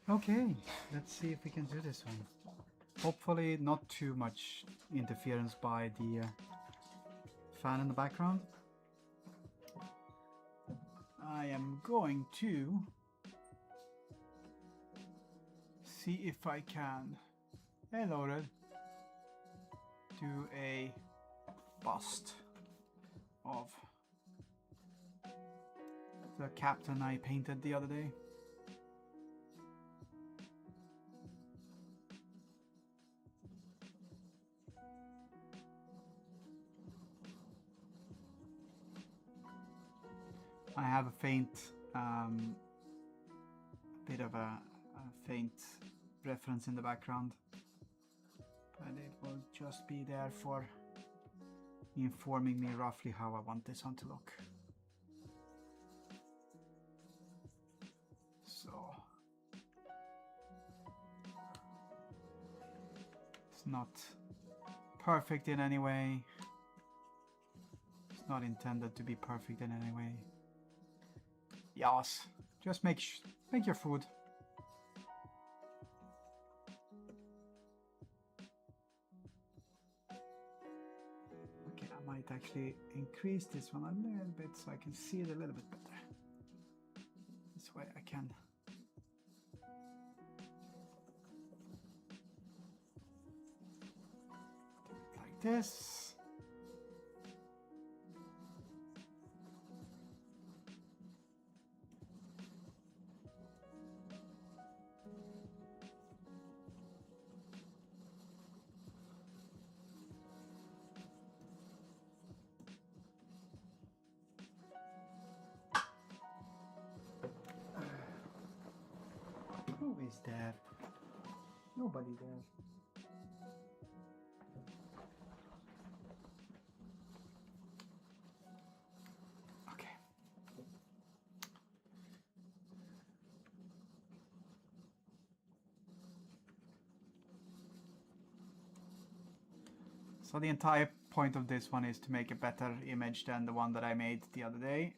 Okay, let's see if we can do this one. Hopefully not too much interference by the fan in the background. I am going to see if I can, do a bust of the captain I painted the other day. I have a faint, bit of a faint reference in the background, but it will just be there for informing me roughly how I want this one to look. So it's not perfect in any way. It's not intended to be perfect in any way. Yes, just make your food. Okay, I might actually increase this one a little bit so I can see it a little bit better. This way I can do it like this. Who is there? Nobody there. Okay. So the entire point of this one is to make a better image than the one that I made the other day.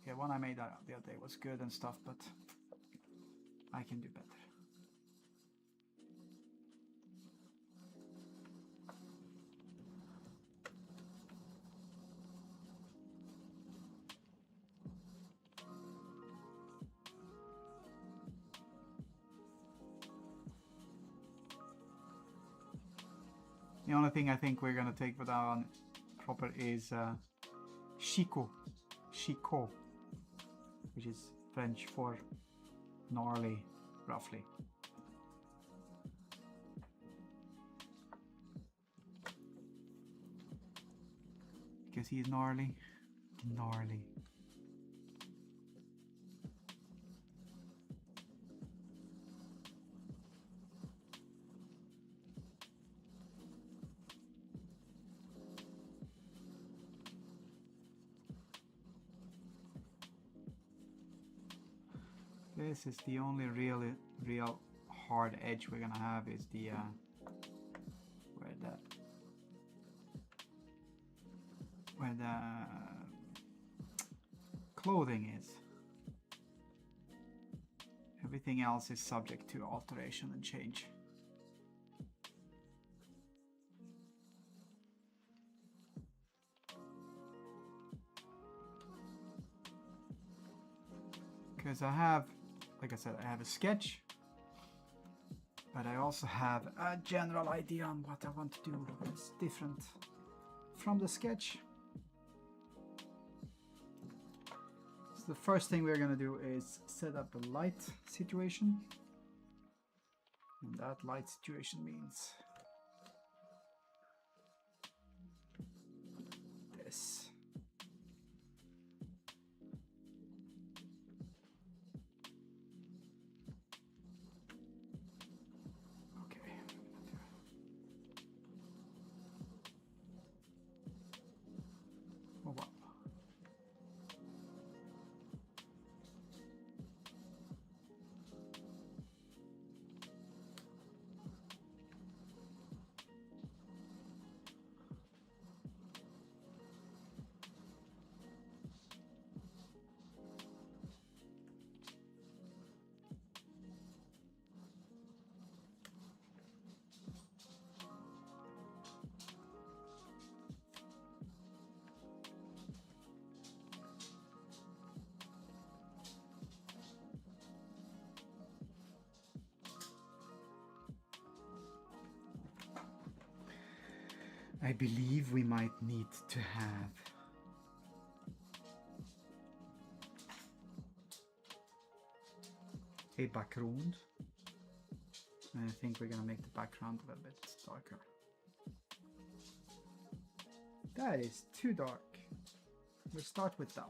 Yeah, one I made the other day was good and stuff, but I can do better. The only thing I think we're gonna take for that one proper is Chico, which is French for gnarly, roughly. Because he's gnarly. This is the only real hard edge we're gonna have is the where the clothing is. Everything else is subject to alteration and change. Because I have, like I said, I have a sketch, but I also have a general idea on what I want to do that's different from the sketch. So the first thing we're gonna do is set up a light situation. And that light situation means this. I believe we might need to have a background. And I think we're gonna make the background a little bit darker. That is too dark. We'll start with that.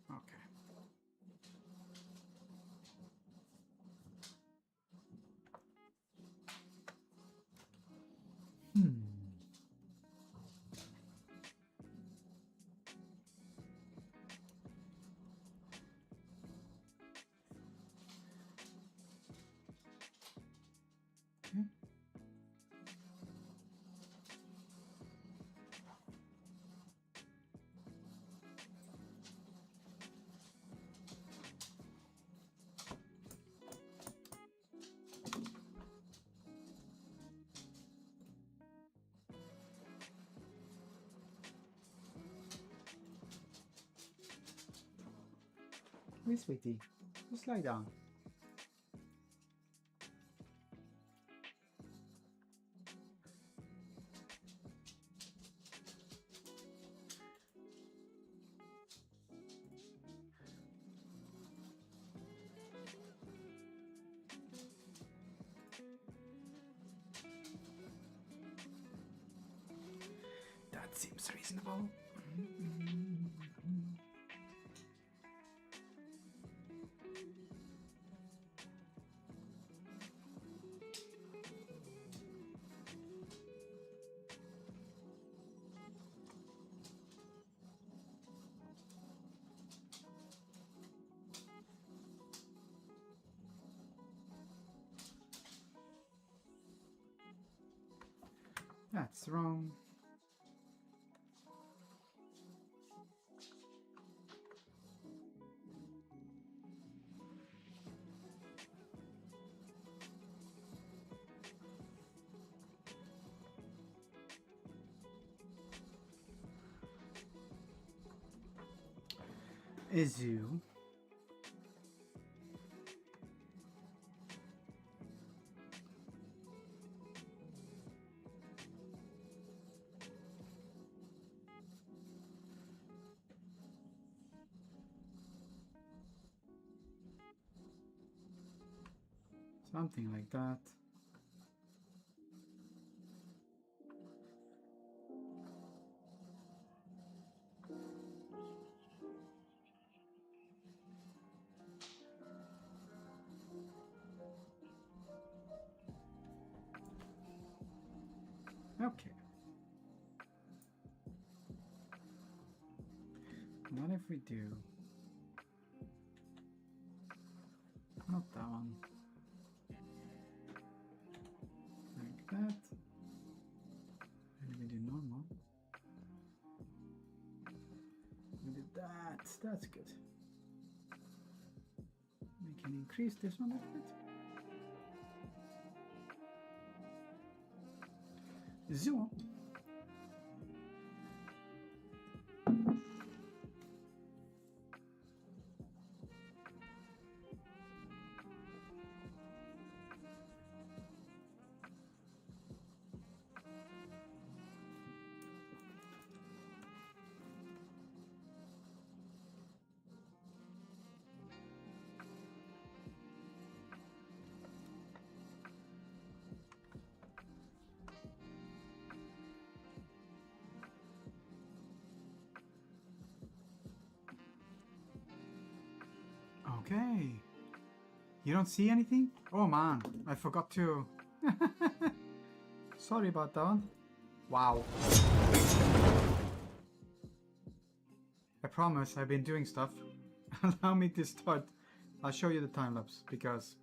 Okay. Okay. Wait, sweetie, just lie down. That seems reasonable. That's wrong. Izu. Something like that. Okay. What if we do? Not that one. Like that. And we do normal. We do that. That's good. We can increase this one a little bit. Zoom. Okay. You don't see anything? Oh man, I forgot to. Sorry about that one. Wow. I promise I've been doing stuff. Allow me to start. I'll show you the time lapse because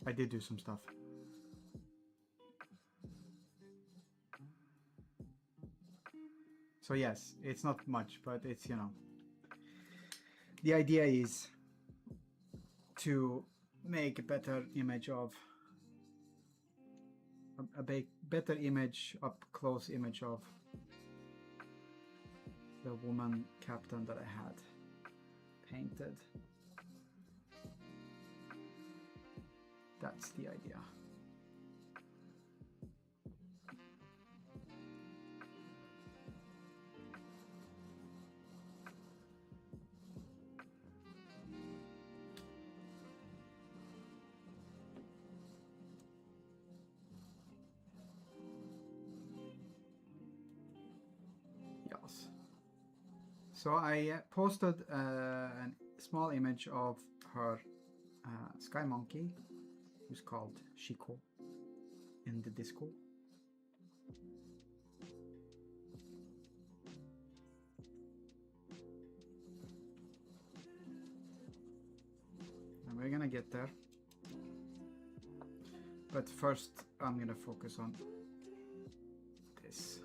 I did do some stuff. So yes, it's not much, but it's, you know, the idea is to make a better image of a better image, up close image of the woman captain that I had painted. That's the idea. Yes. So I posted a small image of her sky monkey, who's called Shiko, in the Discord. And we're gonna get there. But first, I'm gonna focus on this.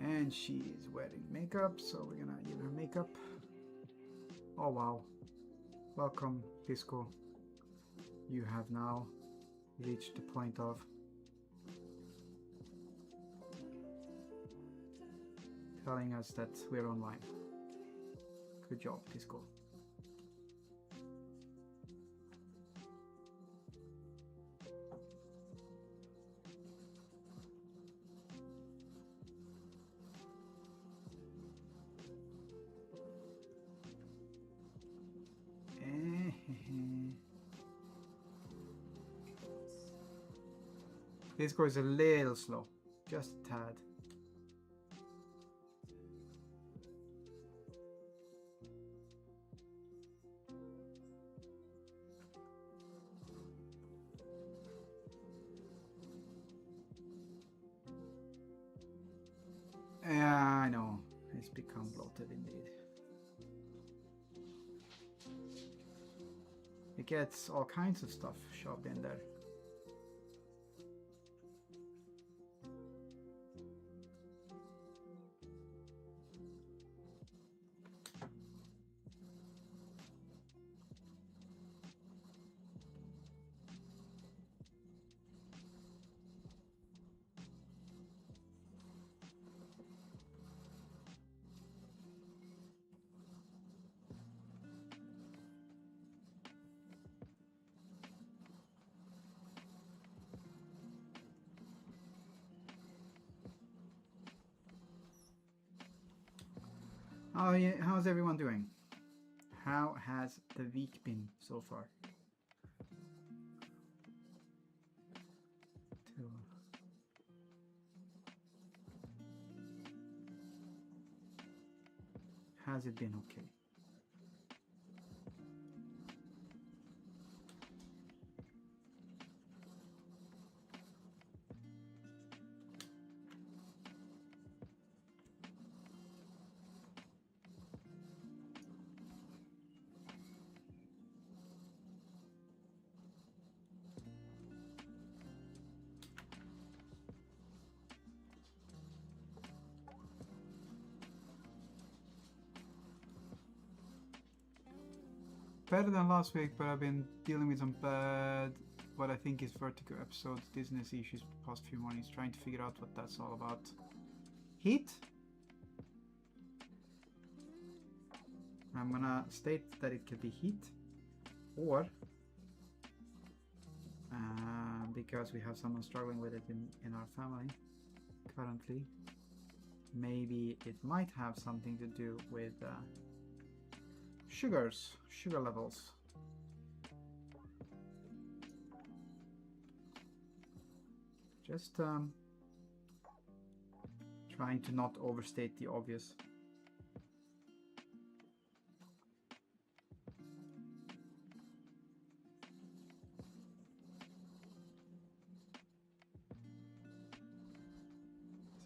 And she is wearing makeup, so we're gonna give her makeup. Oh wow. Welcome, Disco. You have now reached the point of telling us that we're online. Good job, Disco. Disco is a little slow, just a tad. Yeah, I know. It's become bloated indeed. It gets all kinds of stuff shoved in there. Oh yeah, how's everyone doing? How has the week been so far? Has it been okay? Better than last week, but I've been dealing with some bad, what I think is vertigo episodes, dizziness issues the past few mornings, trying to figure out what that's all about. Heat? I'm gonna state that it could be heat, or because we have someone struggling with it in our family currently, maybe it might have something to do with sugar levels. Just trying to not overstate the obvious.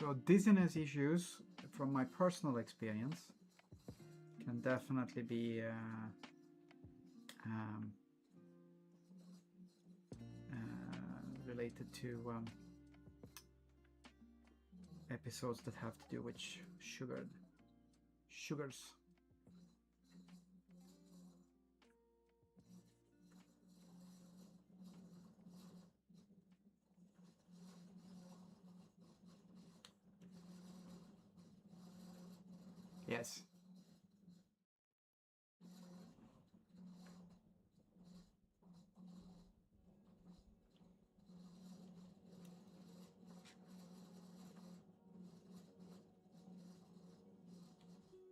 So dizziness issues, from my personal experience, can definitely be related to episodes that have to do with sugars. Yes.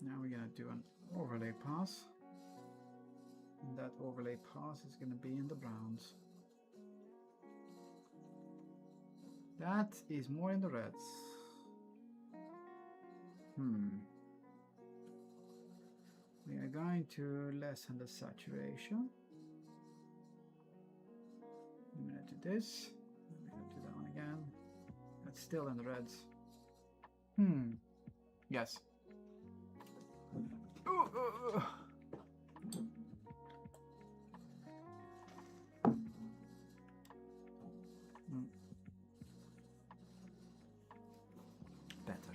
Now we're gonna do an overlay pass. And that overlay pass is gonna be in the browns. That is more in the reds. We are going to lessen the saturation. I'm gonna do this. I'm gonna do that one again. That's still in the reds. Yes. Better.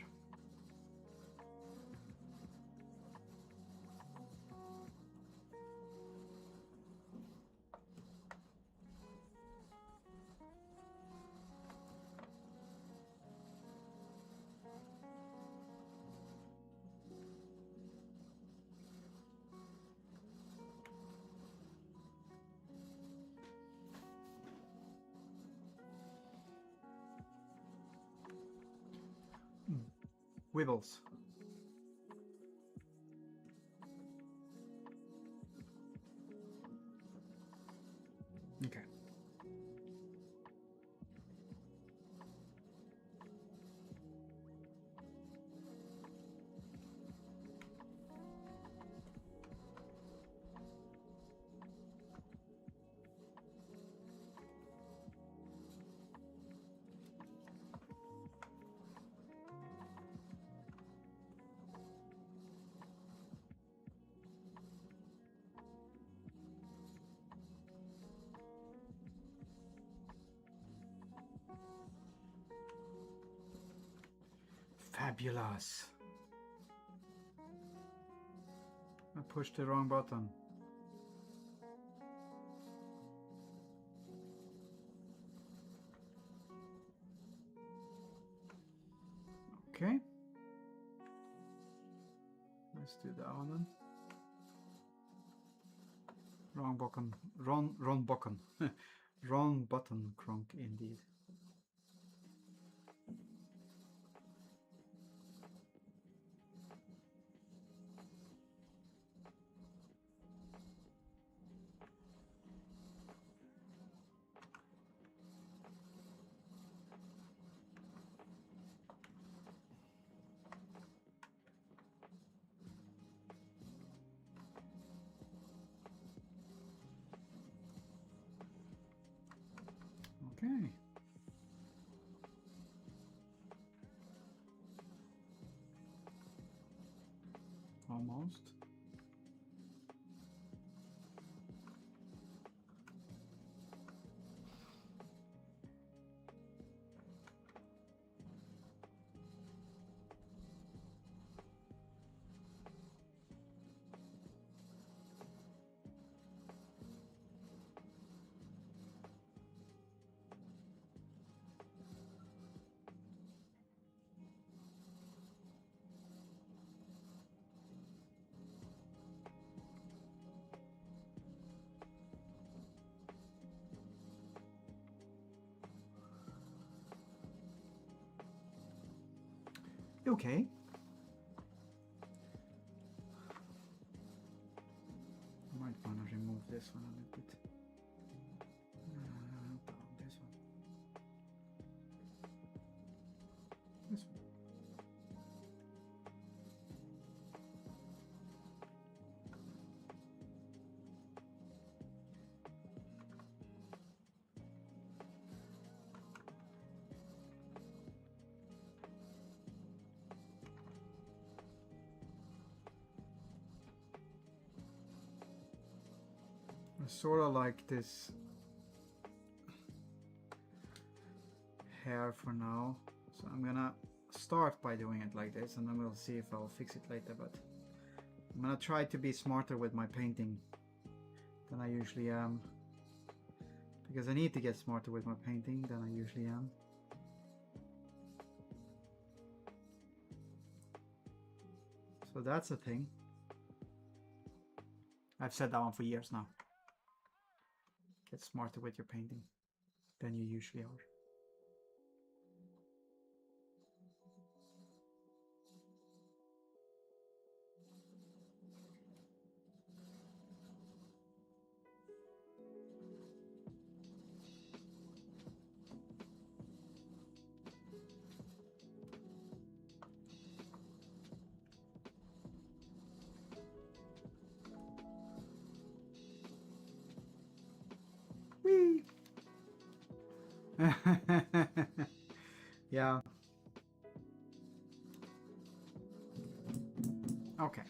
Wibbles. Okay. Fabulous. I pushed the wrong button. Okay. Let's do that one then. Wrong button. Wrong button. Wrong button, Kronk, indeed. Okay. Almost. Okay. I might want to remove this one a little bit. This one. This one. I sort of like this hair for now, so I'm gonna start by doing it like this, and then we'll see if I'll fix it later. But I'm gonna try to be smarter with my painting than I usually am, because I need to get smarter with my painting than I usually am. So that's a thing. I've said that one for years now. Get smarter with your painting than you usually are. Whee! Yeah. Okay.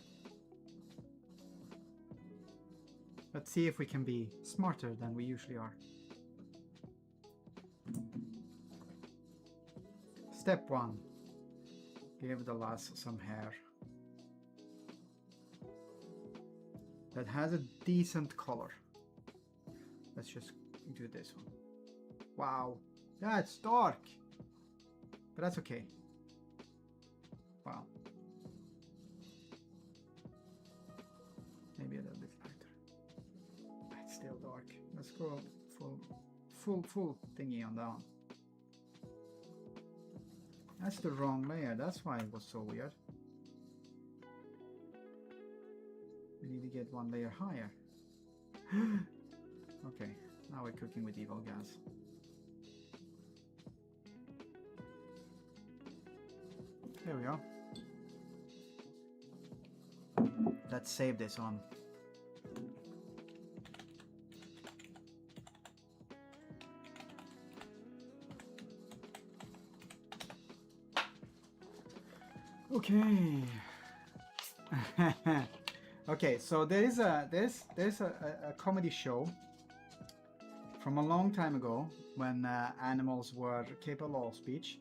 Let's see if we can be smarter than we usually are. Step 1. Give the lass some hair that has a decent color. Let's just do this one. Wow, that's dark, but that's okay. Wow. Maybe a little bit lighter. It's still dark. Let's go full thingy on that one. That's the wrong layer. That's why it was so weird. We need to get one layer higher. Okay, now we're cooking with evil gas. There we go. Let's save this on. Okay. Okay, so there's a comedy show from a long time ago when animals were capable of speech,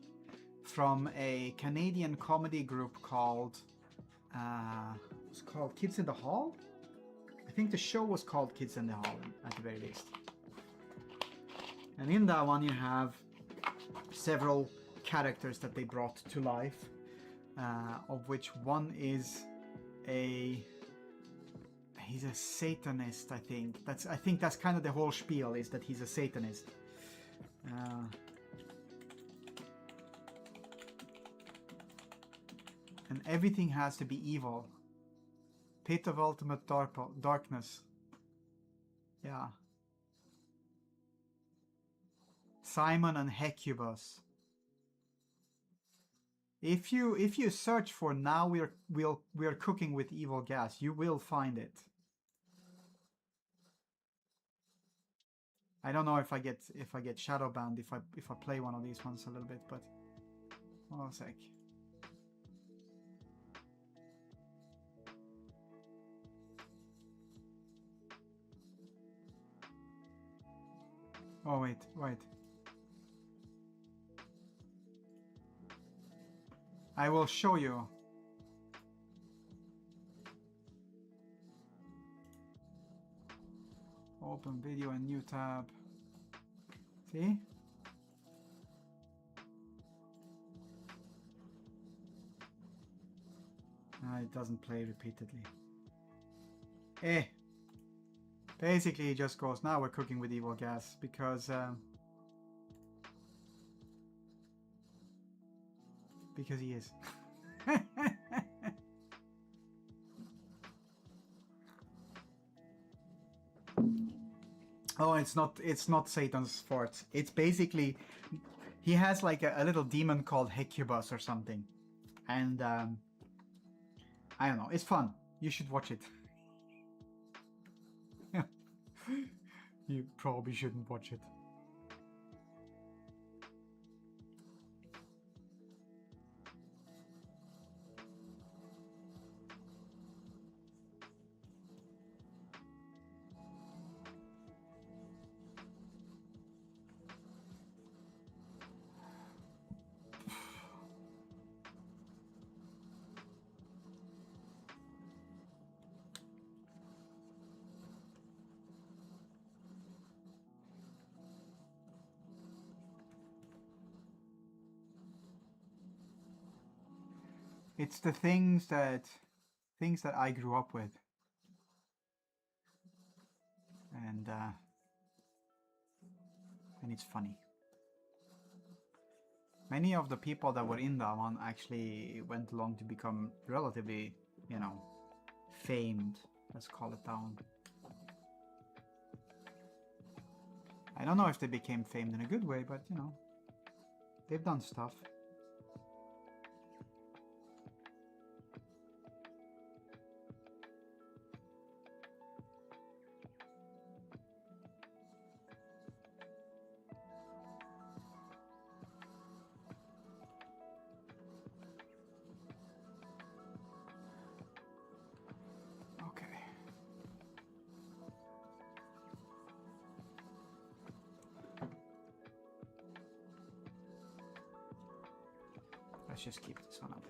from a Canadian comedy group called it's called Kids in the Hall. I think the show was called Kids in the Hall at the very least. And in that one you have several characters that they brought to life, of which one is he's a Satanist. I think that's kind of the whole spiel, is that he's a Satanist. And everything has to be evil. Pit of ultimate darkness. Yeah. Simon and Hecubus. If you search for "now we're cooking with evil gas," you will find it. I don't know if I get shadow banned if I play one of these ones a little bit, but hold on a sec. Oh wait. I will show you. Open video and new tab. See? It doesn't play repeatedly. Basically it just goes, now we're cooking with evil gas, because he is. Oh, it's not Satan's fort. It's basically, he has like a little demon called Hecubus or something, and I don't know. It's fun. You should watch it. You probably shouldn't watch it. It's the things that things that I grew up with. And it's funny. Many of the people that were in that one actually went along to become relatively, you know, famed, let's call it down. I don't know if they became famed in a good way, but you know, they've done stuff. Let's just keep this one a bit.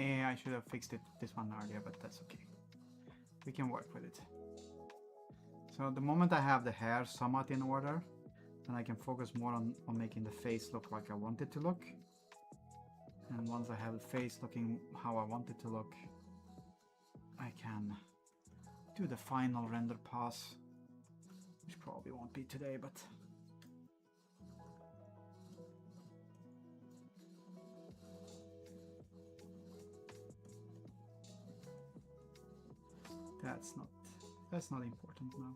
I should have fixed this one earlier, but that's okay. We can work with it. So the moment I have the hair somewhat in order, then I can focus more on making the face look like I want it to look. And once I have the face looking how I want it to look, I can do the final render pass, which probably won't be today, but that's not important now.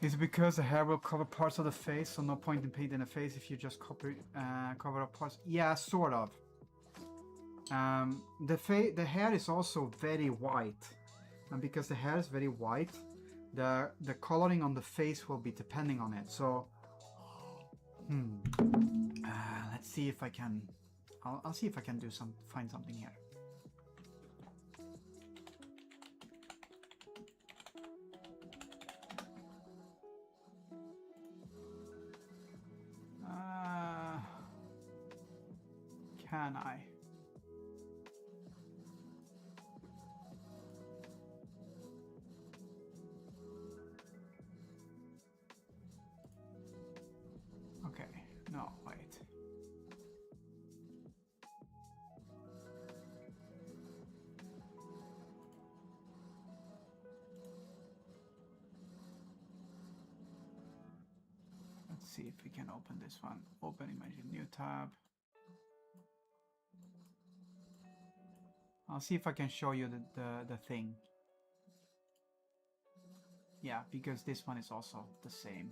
Is it because the hair will cover parts of the face, so no point in painting the face if you just cover up parts? Yeah, sort of. The hair is also very white, and because the hair is very white, the coloring on the face will be depending on it. So, let's see if I can. I'll see if I can find something here. Can I? Okay, no, wait. Let's see if we can open this one. Open image in new tab. I'll see if I can show you the thing. Yeah, because this one is also the same.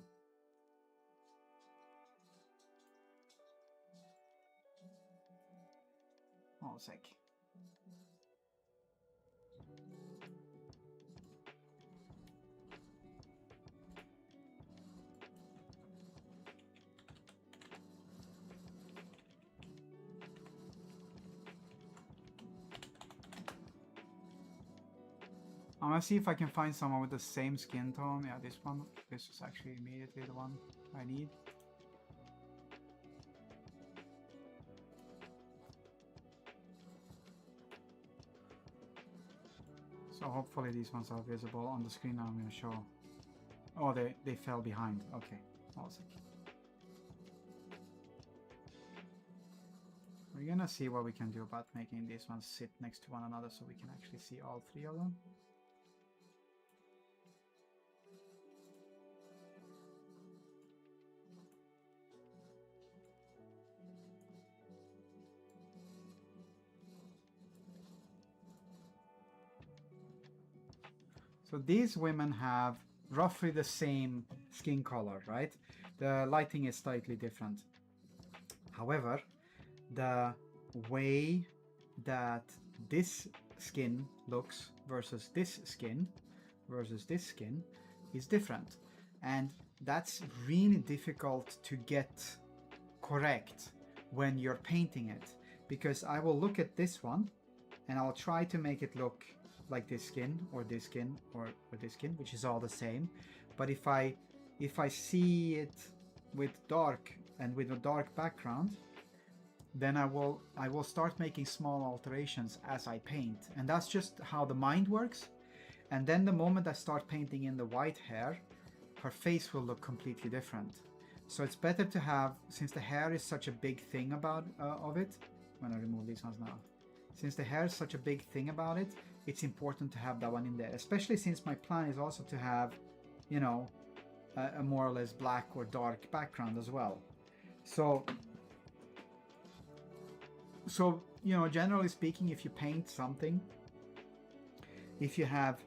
Hold a sec. I'm gonna see if I can find someone with the same skin tone. Yeah, this one. This is actually immediately the one I need. So hopefully these ones are visible on the screen now. I'm going to show. Oh, they fell behind. Okay, awesome. We're going to see what we can do about making these ones sit next to one another so we can actually see all three of them. So these women have roughly the same skin color, right? The lighting is slightly different. However, the way that this skin looks versus this skin is different. And that's really difficult to get correct when you're painting it, because I will look at this one and I'll try to make it look like this skin or this skin or this skin, which is all the same. But if I see it with dark and with a dark background, then I will start making small alterations as I paint, and that's just how the mind works. And then the moment I start painting in the white hair, her face will look completely different. So it's better to have, since the hair is such a big thing about of it. I'm gonna remove these ones now. Since the hair is such a big thing about it, it's important to have that one in there, especially since my plan is also to have, you know, a more or less black or dark background as well. So you know, generally speaking, if you paint something, if you have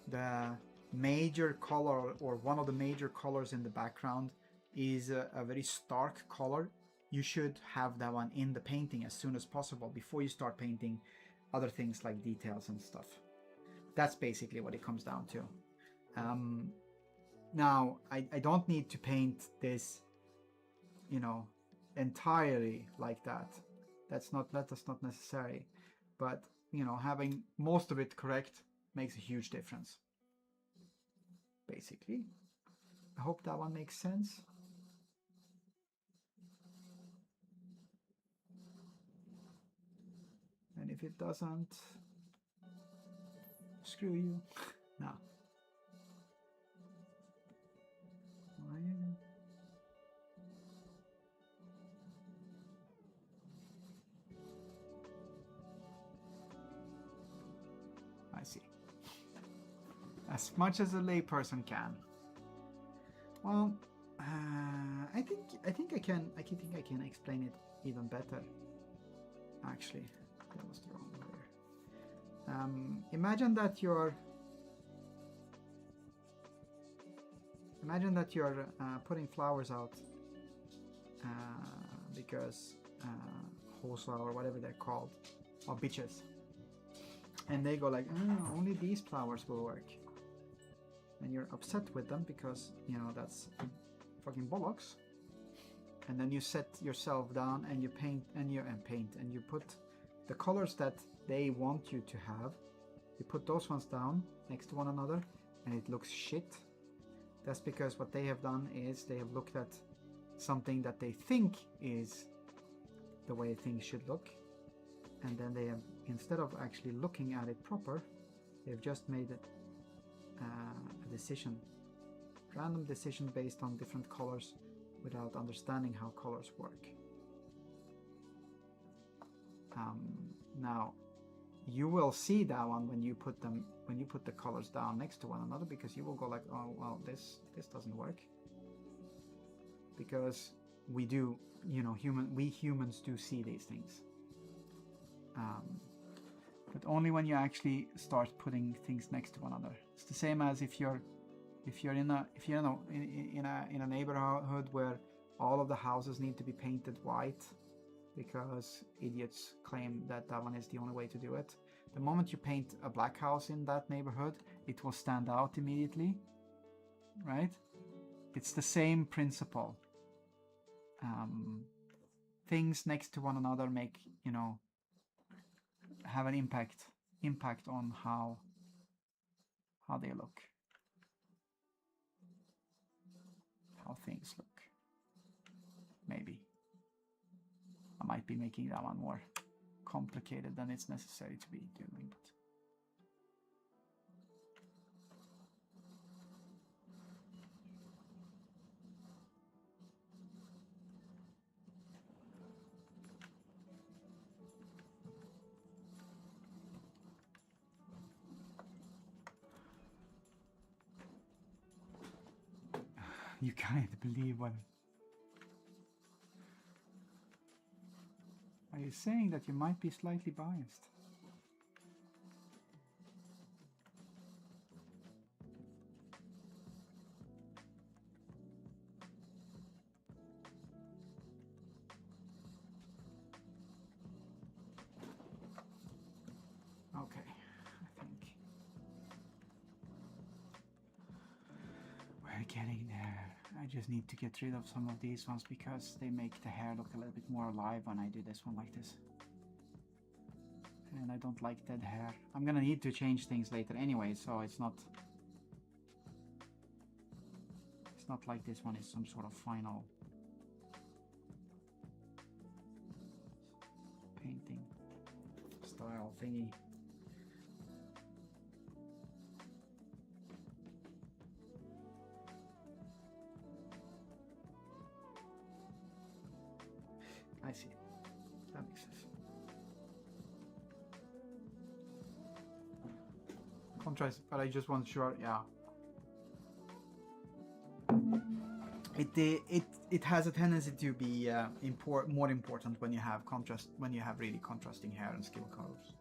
the major color or one of the major colors in the background is a very stark color, you should have that one in the painting as soon as possible before you start painting other things like details and stuff. That's basically what it comes down to. Now, I don't need to paint this, you know, entirely like that. That's not necessary, but you know, having most of it correct makes a huge difference. Basically, I hope that one makes sense. And if it doesn't, screw you. No. I see. As much as a layperson can. Well, I think I can explain it even better. Actually, that was the wrong way. Imagine that you're putting flowers out because hosa or whatever they're called, or bitches, and they go like, oh, only these flowers will work, and you're upset with them because, you know, that's fucking bollocks. And then you set yourself down and you paint and you put the colors that they want you to have, you put those ones down next to one another and it looks shit. That's because what they have done is they have looked at something that they think is the way things should look, and then they have, instead of actually looking at it proper, they've just made it a decision, random decision based on different colors without understanding how colors work. Now you will see that one when you put the colors down next to one another, because you will go like, oh well, this doesn't work, because we do, you know, we humans do see these things, but only when you actually start putting things next to one another. It's the same as if you're in a neighborhood where all of the houses need to be painted white because idiots claim that one is the only way to do it. The moment you paint a black house in that neighborhood, it will stand out immediately, right? It's the same principle. Things next to one another make, you know, have an impact on how they look, how things look. Maybe I might be making that one more complicated than it's necessary to be doing, but You can't believe what... Are you saying that you might be slightly biased? Okay, I think we're getting there. I just need to get rid of some of these ones because they make the hair look a little bit more alive when I do this one like this. And I don't like dead hair. I'm gonna need to change things later anyway, so it's not like this one is some sort of final painting style thingy. I see. That makes sense. Contrast, but I just want sure, yeah. It has a tendency to be more important when you have contrast, when you have really contrasting hair and skin colors.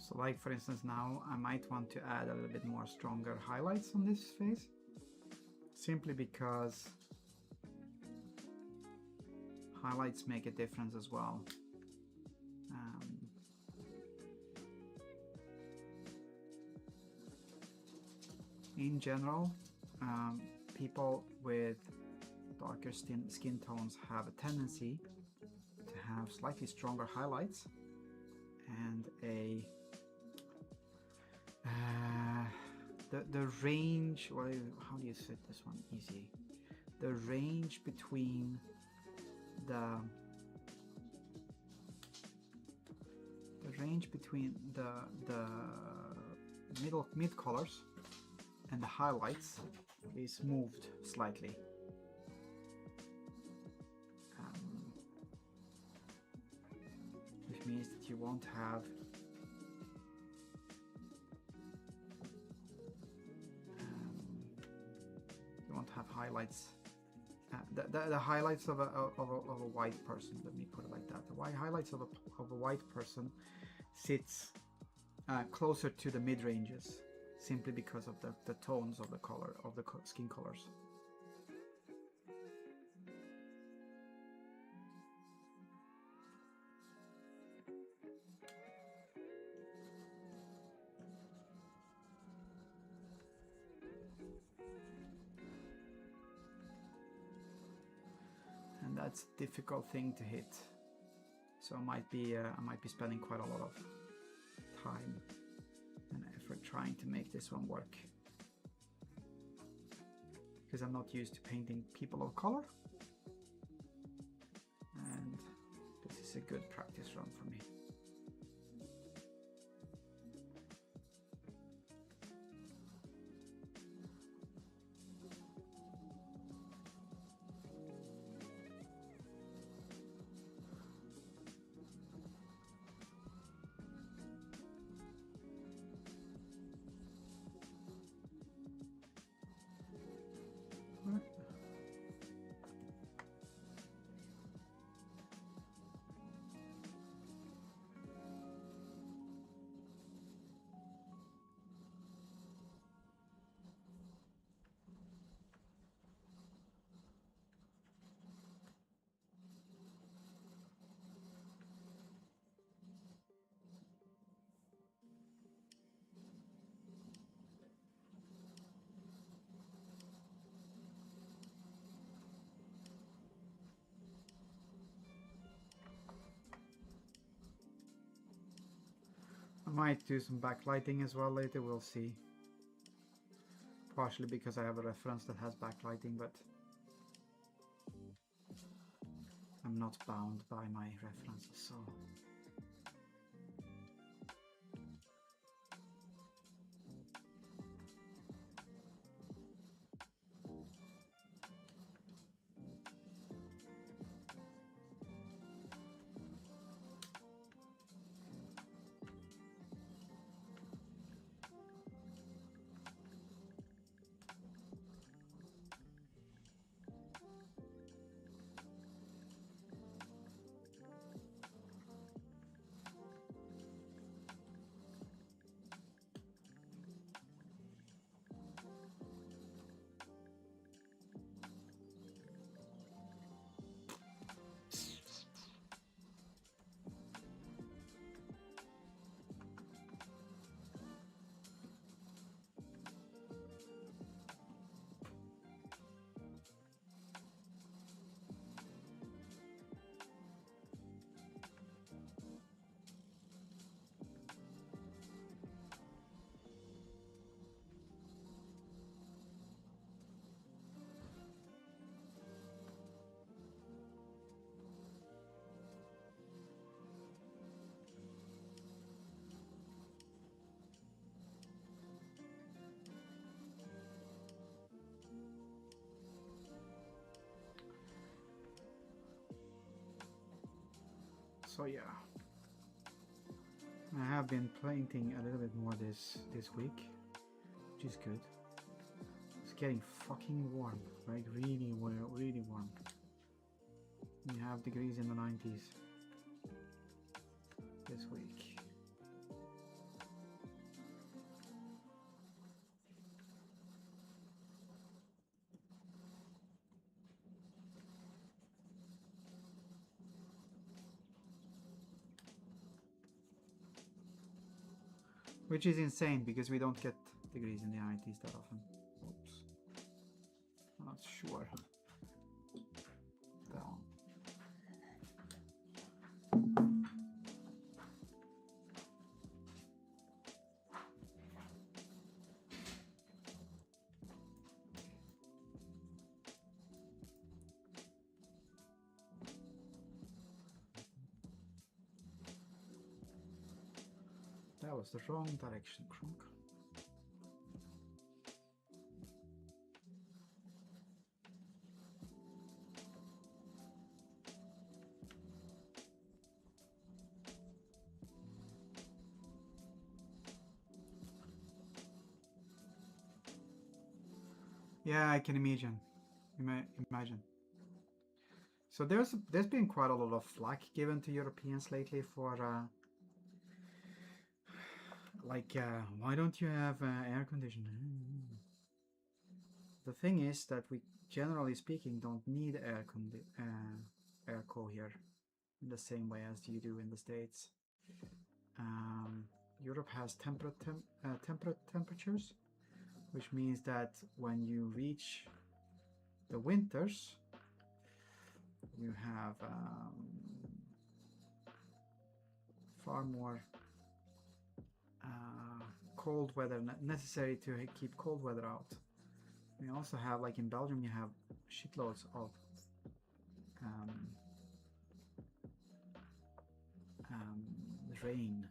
So like for instance now I might want to add a little bit more stronger highlights on this face, simply because highlights make a difference as well. In general, people with darker skin tones have a tendency to have slightly stronger highlights and a the range, well, how do you set this one easy? The range between the mid colors and the highlights is moved slightly. Which means that you won't have highlights. The highlights of a white person. Let me put it like that. The highlights of a white person sits closer to the mid ranges, simply because of the tones of the color of the skin colors. And that's a difficult thing to hit, so I might be spending quite a lot of time and effort trying to make this one work, because I'm not used to painting people of color, and this is a good practice run for me. I might do some backlighting as well later, we'll see. Partially because I have a reference that has backlighting, but I'm not bound by my references, so... So yeah, I have been painting a little bit more this week, which is good. It's getting fucking warm, like really warm. We have degrees in the 90s this week. Which is insane because we don't get degrees in the 90s that often. Oops. I'm not sure. Down. That was the wrong direction, Krunk. Yeah, I can imagine. Imagine. So there's been quite a lot of flack given to Europeans lately for why don't you have air conditioning? The thing is that we, generally speaking, don't need airco here in the same way as you do in the States. Europe has temperate temperatures, which means that when you reach the winters, you have far more cold weather necessary to keep cold weather out. We also have, like in Belgium, you have shitloads of rain,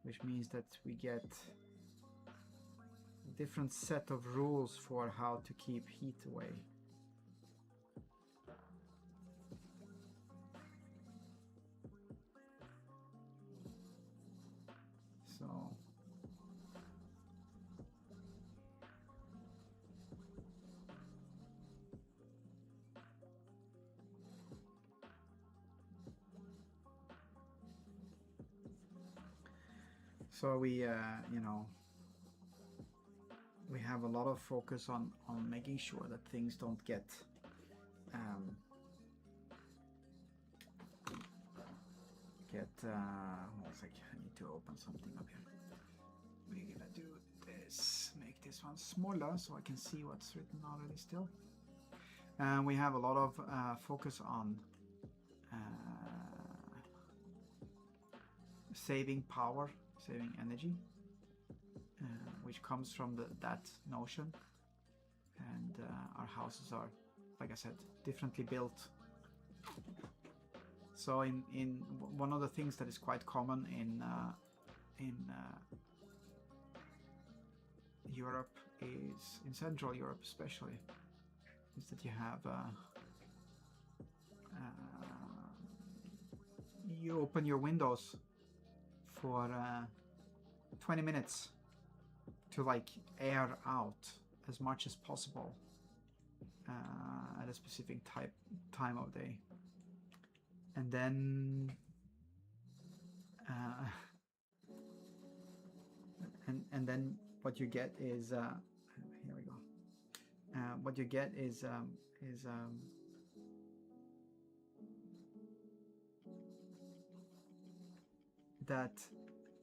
which means that we get a different set of rules for how to keep heat away. So we, you know, we have a lot of focus on making sure that things don't get one sec, I need to open something up here. We're gonna do this, make this one smaller so I can see what's written already still. And we have a lot of focus on saving power, saving energy, which comes from that notion. And our houses are, like I said, differently built. So in one of the things that is quite common in Europe, is in Central Europe especially, is that you have you open your windows for 20 minutes to like air out as much as possible at a specific time of day, and then and then what you get is here we go. What you get is that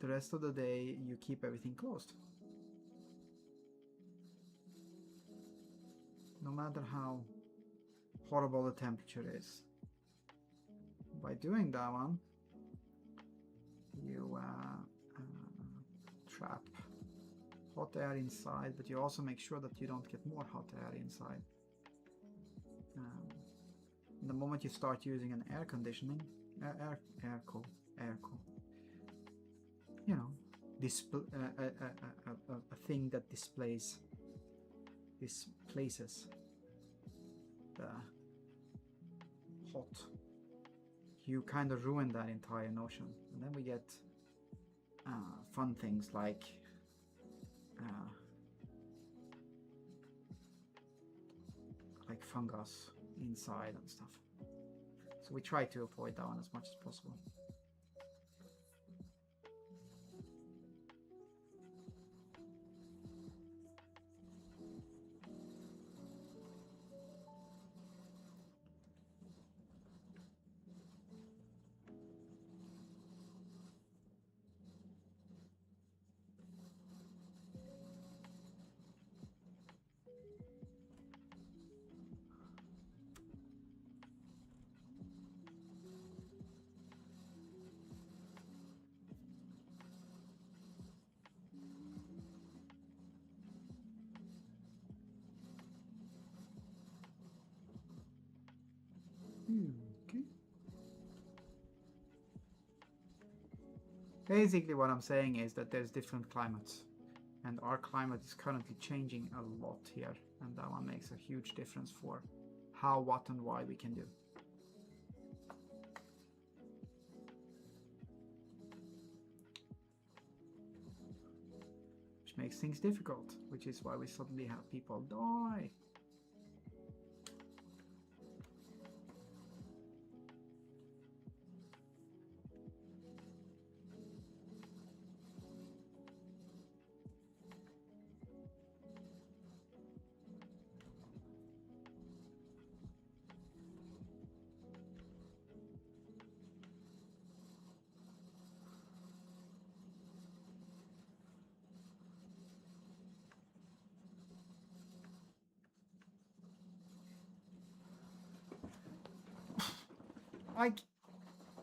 the rest of the day you keep everything closed. No matter how horrible the temperature is. By doing that one, you trap hot air inside, but you also make sure that you don't get more hot air inside. The moment you start using an air conditioning, air cool, you know, a thing that displaces the hot, you kind of ruin that entire notion. And then we get fun things like fungus inside and stuff. So we try to avoid that one as much as possible. Okay. Basically what I'm saying is that there's different climates, and our climate is currently changing a lot here, and that one makes a huge difference for how, what, and why we can do. Which makes things difficult, which is why we suddenly have people die.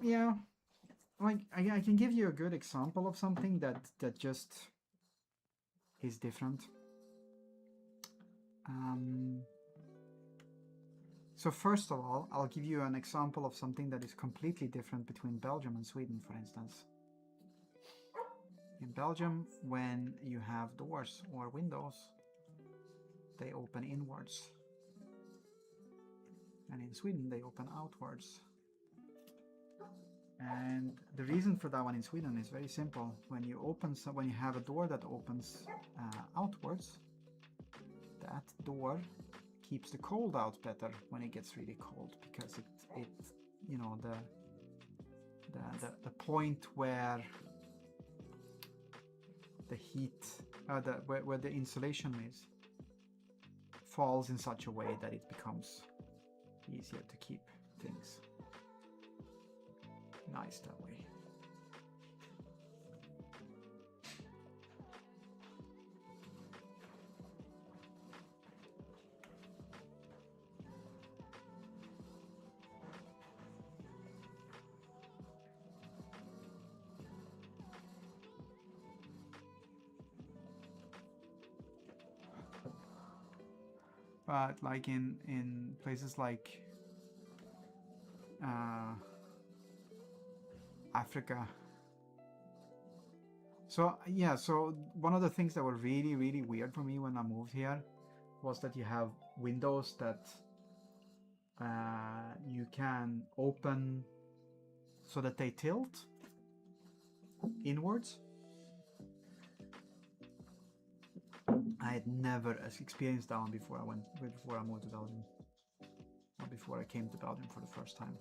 Yeah, like I can give you a good example of something that just is different. So first of all, I'll give you an example of something that is completely different between Belgium and Sweden, for instance. In Belgium, when you have doors or windows, they open inwards. And in Sweden, they open outwards. And the reason for that one in Sweden is very simple. When you have a door that opens outwards, that door keeps the cold out better when it gets really cold, because it you know, the point where the heat where the insulation is falls in such a way that it becomes easier to keep things nice that way. but like in places like Africa. So yeah, so one of the things that were really, really weird for me when I moved here was that you have windows that you can open so that they tilt inwards. I had never experienced that one before I moved to Belgium, or before I came to Belgium for the first time.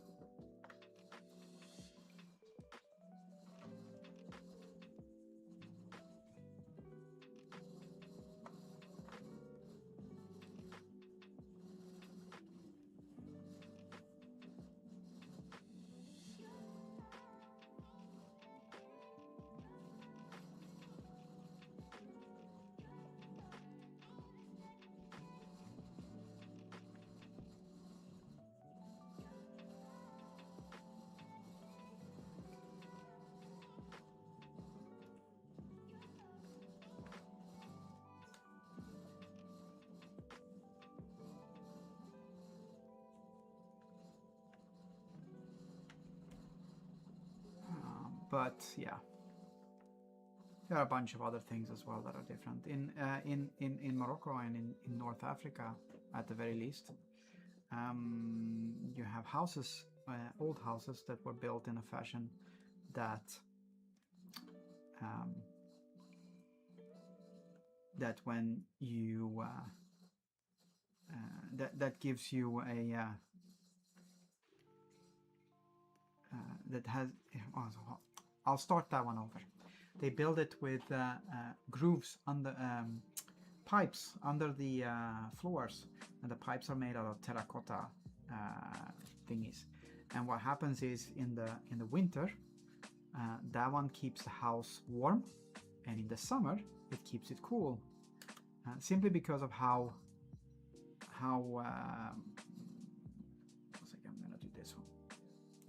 But yeah, there are a bunch of other things as well that are different in Morocco and in North Africa, at the very least. You have houses, old houses that were built in a fashion that that when you that gives you a that has. Oh, I'll start that one over. They build it with grooves under pipes under the floors, and the pipes are made out of terracotta thingies. And what happens is in the winter, that one keeps the house warm, and in the summer it keeps it cool, simply because of how I'm gonna do this one.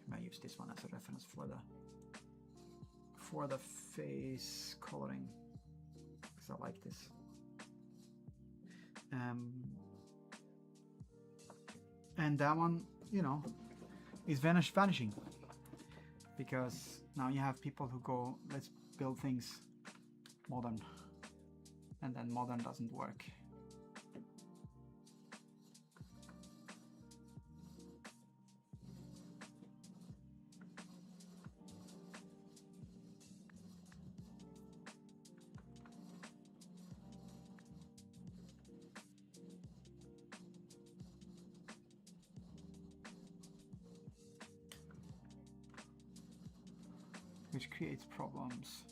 I'm gonna use this one as a reference for the face coloring, because I like this. And that one, you know, is vanishing, because now you have people who go, let's build things modern, and then modern doesn't work. Which creates problems.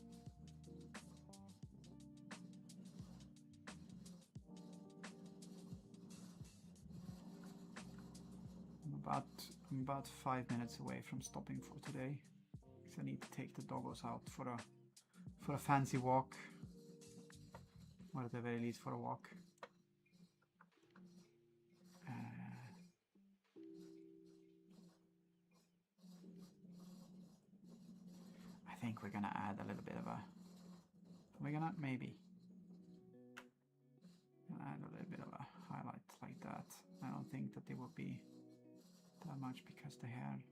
I'm about 5 minutes away from stopping for today, because I need to take the doggos out for a fancy walk, or at the very least for a walk. I think we're gonna add a little bit of a. We're gonna maybe add a little bit of a highlight like that. I don't think that they will be that much, because the hair.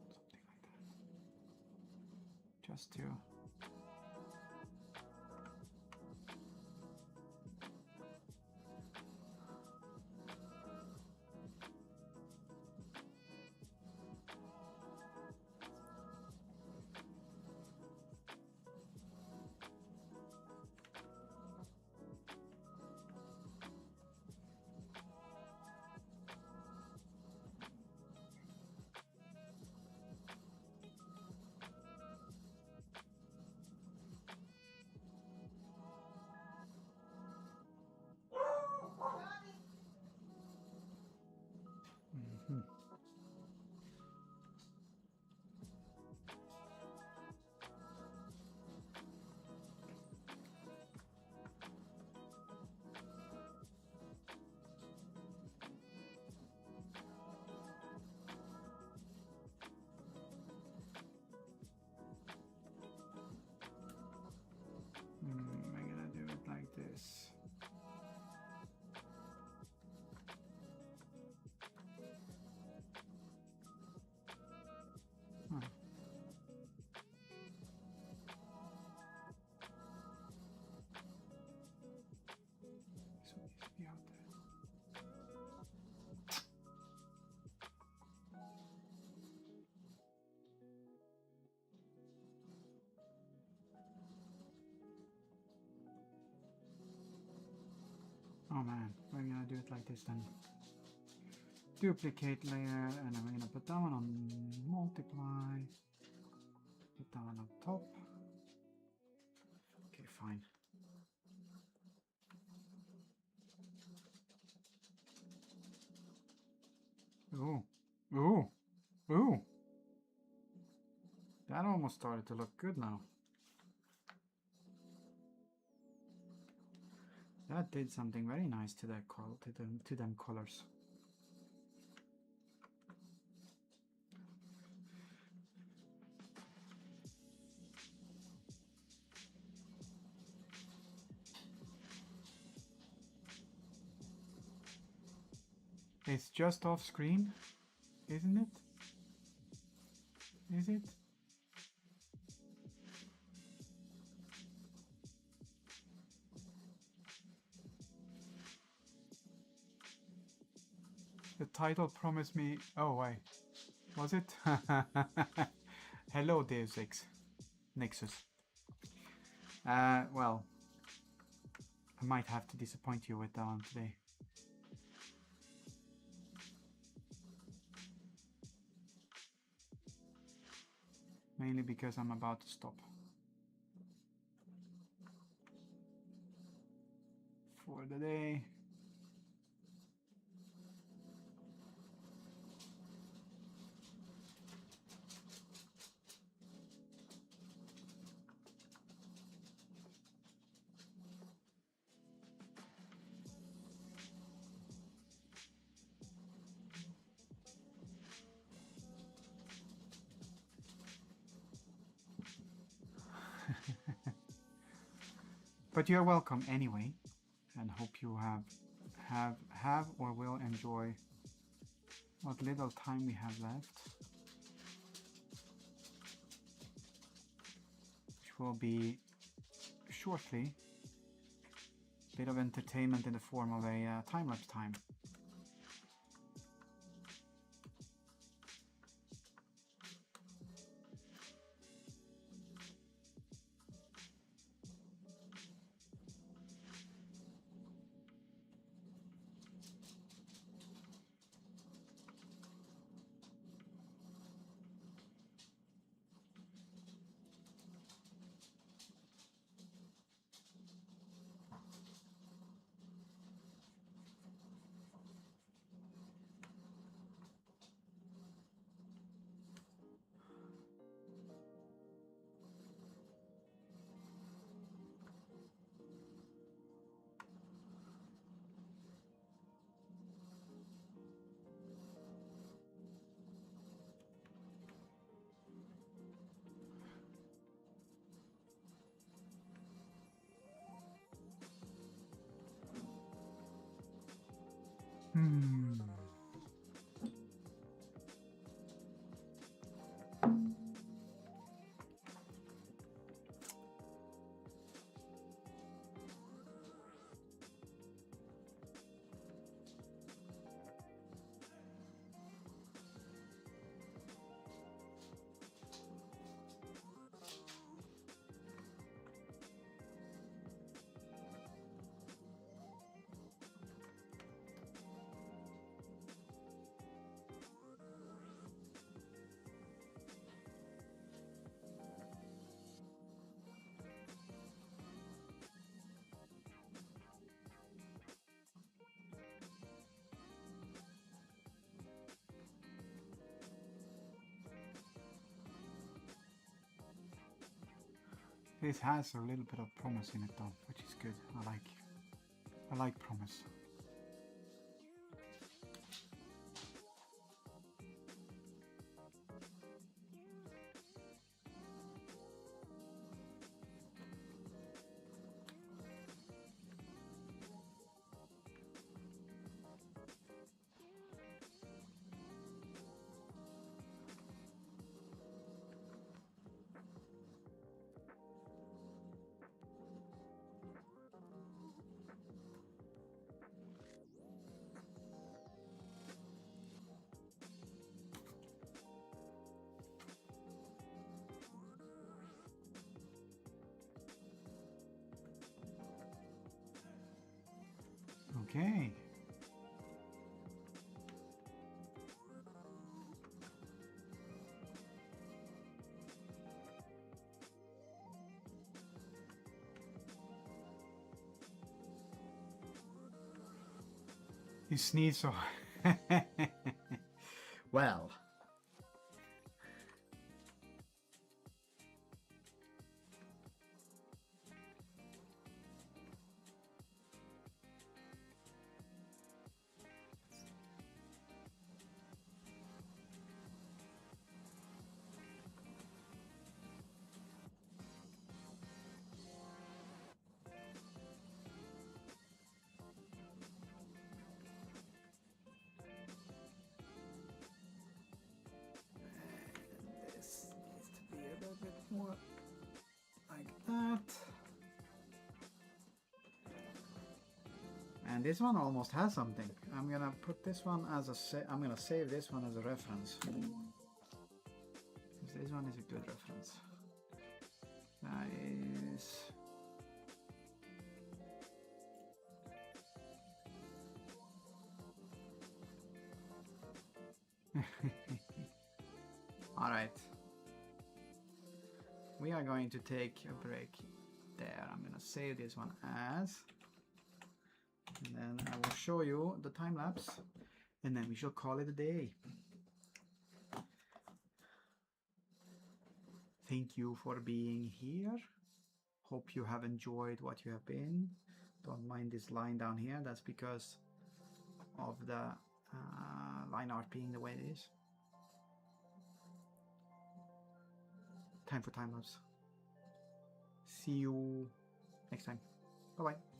Something like that. Just to. it like this then. Duplicate layer, and I'm gonna put that one on multiply. Put that one on top. Okay, fine. Ooh, ooh, ooh. That almost started to look good now. That did something very nice to that color, to them colors. It's just off screen, isn't it? Is it? The title promised me. Oh, wait. Was it? Hello, Deus Ex Nexus. Well, I might have to disappoint you with that one today. Mainly because I'm about to stop for the day. But you're welcome anyway, and hope you have or will enjoy what little time we have left, which will be shortly a bit of entertainment in the form of a time-lapse time. This has a little bit of promise in it though, which is good. I like promise. Okay. You sneeze so. Well. This needs to be a little bit more like that. And this one almost has something. I'm gonna put this one as a I'm gonna save this one as a reference. Because this one is a good reference. That is. All right. We are going to take a break there. I'm gonna save this one as, and then I will show you the time lapse, and then we shall call it a day. Thank you for being here. Hope you have enjoyed what you have been. Don't mind this line down here. That's because of the line art being the way it is. Time for time lapse. See you next time. Bye bye.